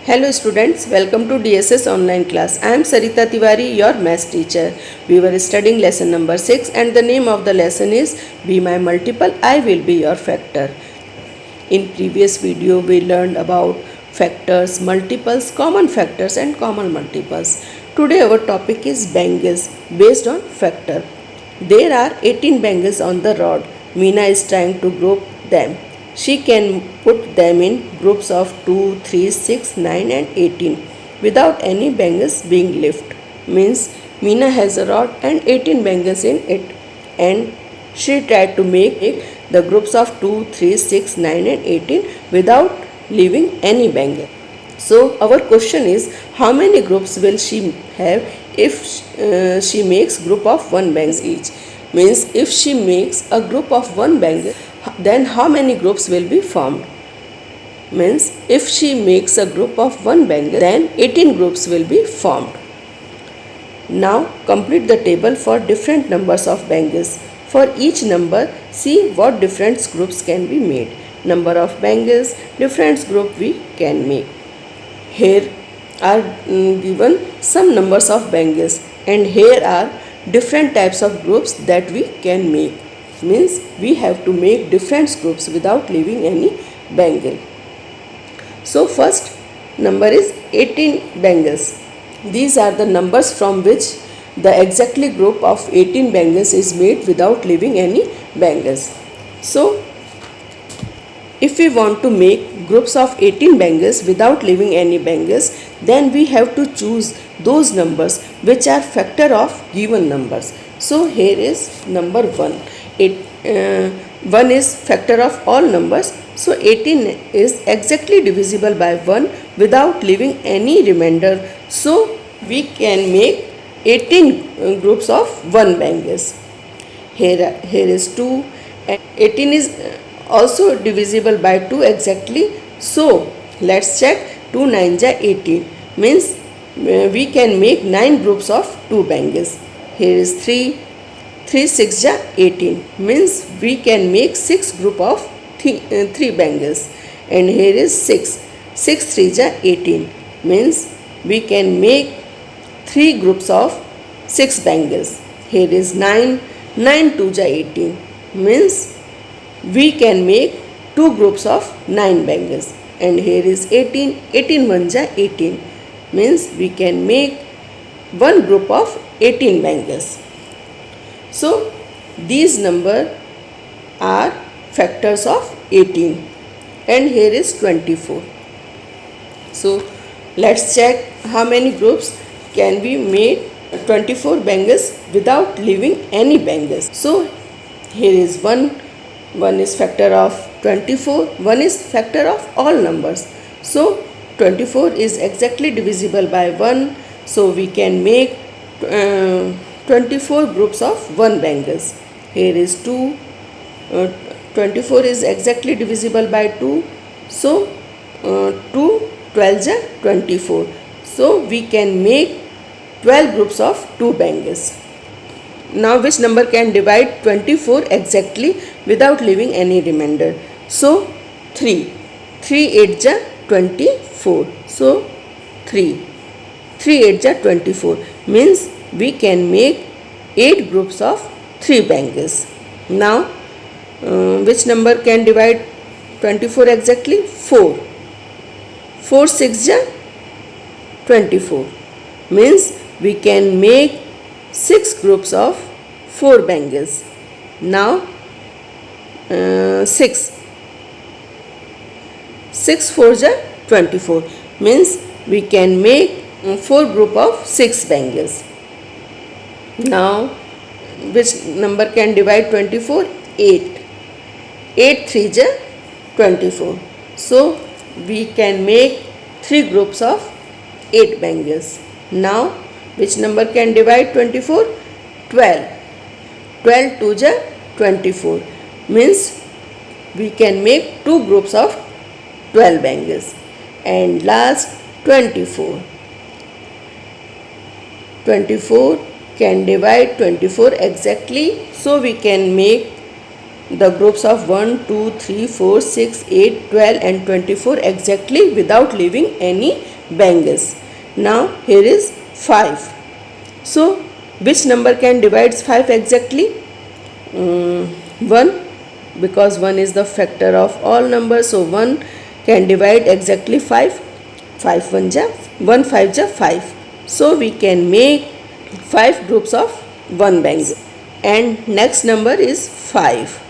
Hello students, welcome to DSS online class. I am Sarita Tiwari, your math teacher. We were studying lesson number 6 and the name of the lesson is Be My Multiple, I Will Be Your Factor. In previous video we learned about factors, multiples, common factors and common multiples. Today our topic is bangles based on factor. There are 18 bangles on the rod. Meena is trying to group them. She can put them in groups of 2, 3, 6, 9 and 18 without any bangles being left. Means Meena has a rod and 18 bangles in it and she tried to make the groups of 2, 3, 6, 9 and 18 without leaving any bangle. So our question is how many groups will she have if she makes group of 1 bangle each. Means if she makes a group of 1 bangle, then how many groups will be formed? Means if she makes a group of 1 bangle, then 18 groups will be formed. Now complete the table for different numbers of bangles. For each number, see what different groups can be made. Number of bangles, different group we can make. Here are given some numbers of bangles and here are different types of groups that we can make. Means we have to make different groups without leaving any bangle. So first number is 18 bangles. These are the numbers from which the exactly group of 18 bangles is made without leaving any bangles. So if we want to make groups of 18 bangles without leaving any bangles, then we have to choose those numbers which are factor of given numbers. So here is number 1. 1 is factor of all numbers. So 18 is exactly divisible by 1 without leaving any remainder. So we can make 18 groups of 1 bangles. Here is 2 and 18 is also divisible by 2 exactly. So let's check. 2 9 ja 18 means we can make 9 groups of 2 bangles. Here is 3 6 ja 18 means we can make 6 group of 3 bangles. And here is 6 3 ja 18 means we can make 3 groups of 6 bangles. Here is 9 2 ja 18 means we can make 2 groups of 9 bangles. And here is 18 1 ja 18 means we can make 1 group of 18 bangles. So these numbers are factors of 18 and here is 24. So let's check how many groups can be made 24 bangles without leaving any bangles. So here is 1 is factor of 24, 1 is factor of all numbers. So 24 is exactly divisible by 1. So we can make 24 groups of 1 bangles. Here is 2. 24 is exactly divisible by 2. So 2 12 ja 24. So we can make 12 groups of 2 bangles. Now which number can divide 24 exactly without leaving any remainder? So 3 8 ja 24. So 3 8 ja 24 means we can make 8 groups of 3 bangles. Now which number can divide 24 exactly? 4 6 ja 24 means we can make 6 groups of 4 bangles. Now 6 4 ja 24 means we can make 4 group of 6 bangles. Now which number can divide 24? 8 3 ja 24. So we can make 3 groups of 8 bangles. Now which number can divide 24? 12 2 ja 24 means we can make 2 groups of 12 bangles. And last 24 can divide 24 exactly. So we can make the groups of 1, 2, 3, 4, 6, 8, 12 and 24 exactly without leaving any bangles. Now here is 5. So which number can divide 5 exactly? 1, because 1 is the factor of all numbers, so 1 can divide exactly 5. 5 1 ja 1 5 ja 5. So we can make 5 groups of 1 bangle. And next number is 5,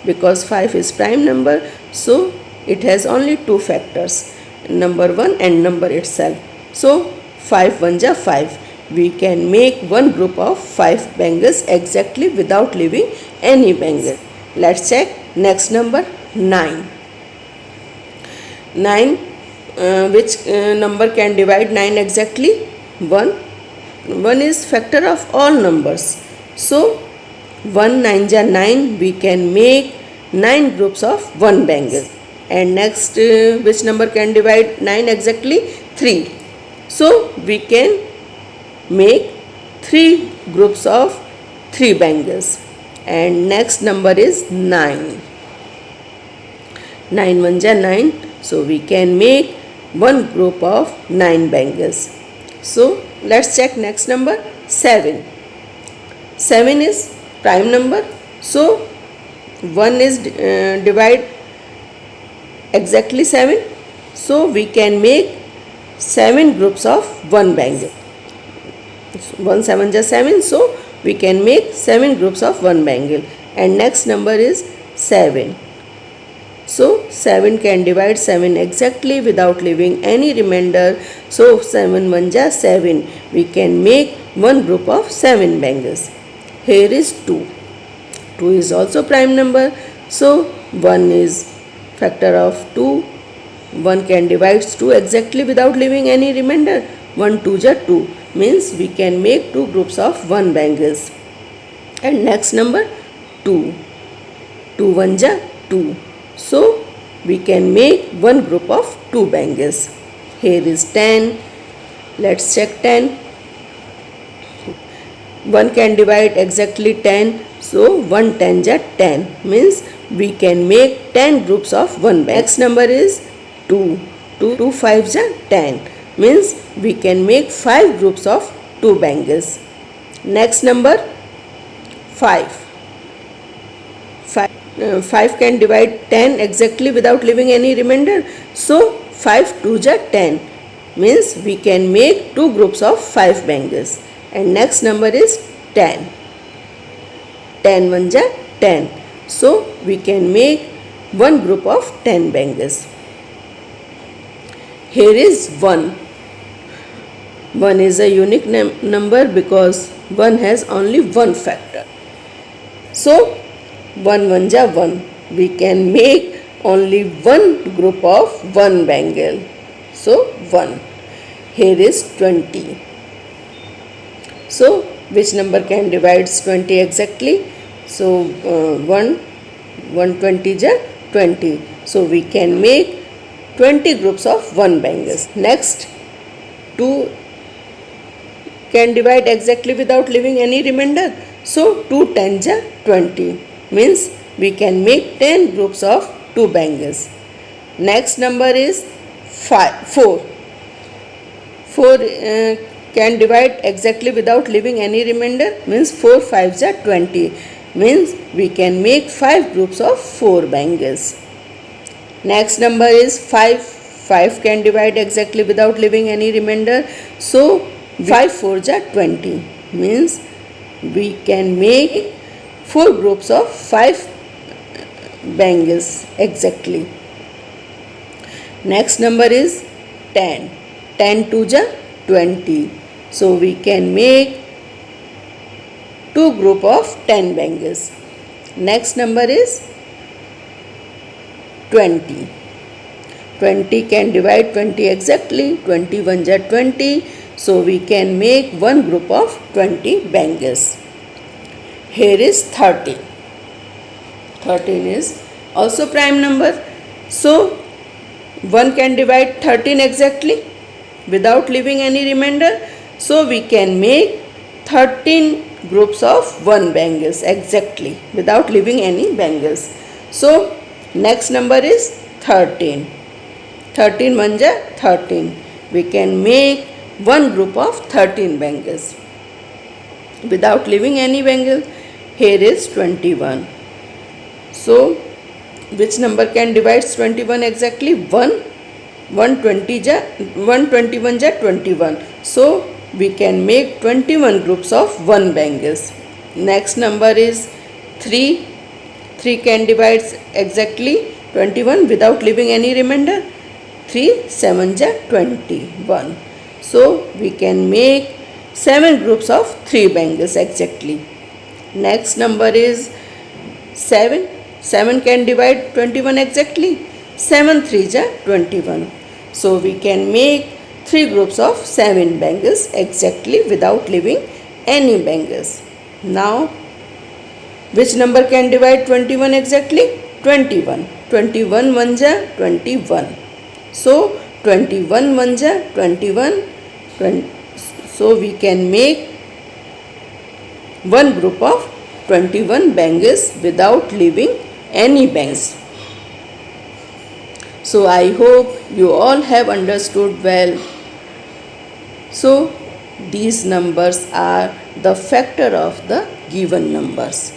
because 5 is prime number, so it has only 2 factors, number 1 and number itself. So 5 1 ja 5. We can make one group of 5 bangles exactly without leaving any bangle. Let's check. Next number 9. 9, which number can divide 9 exactly? 1. 1 is factor of all numbers. So 1 9 ja 9, we can make 9 groups of 1 bangle. And next, which number can divide 9 exactly? 3. So we can make 3 groups of 3 bangles. And next number is 9. 9 1 ja 9, so we can make one group of 9 bangles. So let's check next number 7. 7 is prime number, so 1 is divide exactly 7, so we can make 7 groups of 1 bangle. 1 7 ja 7, so we can make 7 groups of 1 bangle. And next number is 7. So 7 can divide 7 exactly without leaving any remainder. So 7 1 ja 7, we can make one group of 7 bangles. Here is 2. 2 is also prime number, so 1 is factor of 2. 1 can divide 2 exactly without leaving any remainder. 1 2 ja 2, means we can make 2 groups of 1 bangles. And next number 2. 2 1 ja 2, so we can make one group of 2 bangles. Here is 10. Let's check 10. 1 can divide exactly 10, so 1 10 ja 10, means we can make 10 groups of 1 bangle. Next number is 2. 2 5 ja 10, means we can make 5 groups of 2 bangles. Next number 5. 5 can divide 10 exactly without leaving any remainder, so 5 2 ja 10, means we can make 2 groups of 5 bangles. And next number is 10. 10 1 ja 10, so we can make one group of 10 bangles. Here is 1. 1 is a unique number because 1 has only one factor. So 1 1 ja 1, we can make only one group of 1 bangle. So 1. Here is 20. So which number can divide 20 exactly? So 1 20 ja 20, so we can make 20 groups of 1 bangles. Next, 2 can divide exactly without leaving any remainder. So 2 10 ja 20, means we can make 10 groups of 2 bangles. Next number is 4. 4 can divide exactly without leaving any remainder, means 4 5 ja 20, means we can make 5 groups of 4 bangles. Next number is 5. 5 can divide exactly without leaving any remainder, so 5 4 ja 20, means we can make 4 groups of 5 bangles exactly. Next number is 10. 10 2 ja 20, so we can make 2 group of 10 bangles. Next number is 20. 20 can divide 20 exactly. 21 ja 20, so we can make one group of 20 bangles. Here is 13. 13 is also prime number, so 1 can divide 13 exactly without leaving any remainder, so we can make 13 groups of 1 bangles exactly without leaving any bangles. So next number is 13. 13 1 ja 13, we can make one group of 13 bangles without leaving any bangle. Here is 21. So which number can divide 21 exactly? 1. 121 ja 21. So we can make 21 groups of 1 bangles. Next number is 3. 3 can divide exactly 21 without leaving any remainder. 3 7 ja 21. So we can make 7 groups of 3 bangles exactly. Next number is 7. 7 can divide 21 exactly. 7 3 ja 21. So we can make 3 groups of 7 bangles exactly without leaving any bangles. Now which number can divide 21 exactly? 21. 21 1 ja 21. So 21 1 ja 21. So we can make one group of 21 bangles without leaving any bangs. So I hope you all have understood well. So these numbers are the factor of the given numbers.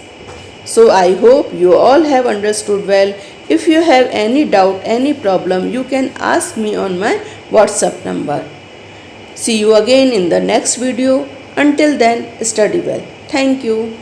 So I hope you all have understood well. If you have any doubt, any problem, you can ask me on my WhatsApp number. See you again in the next video. Until then, study well. Thank you.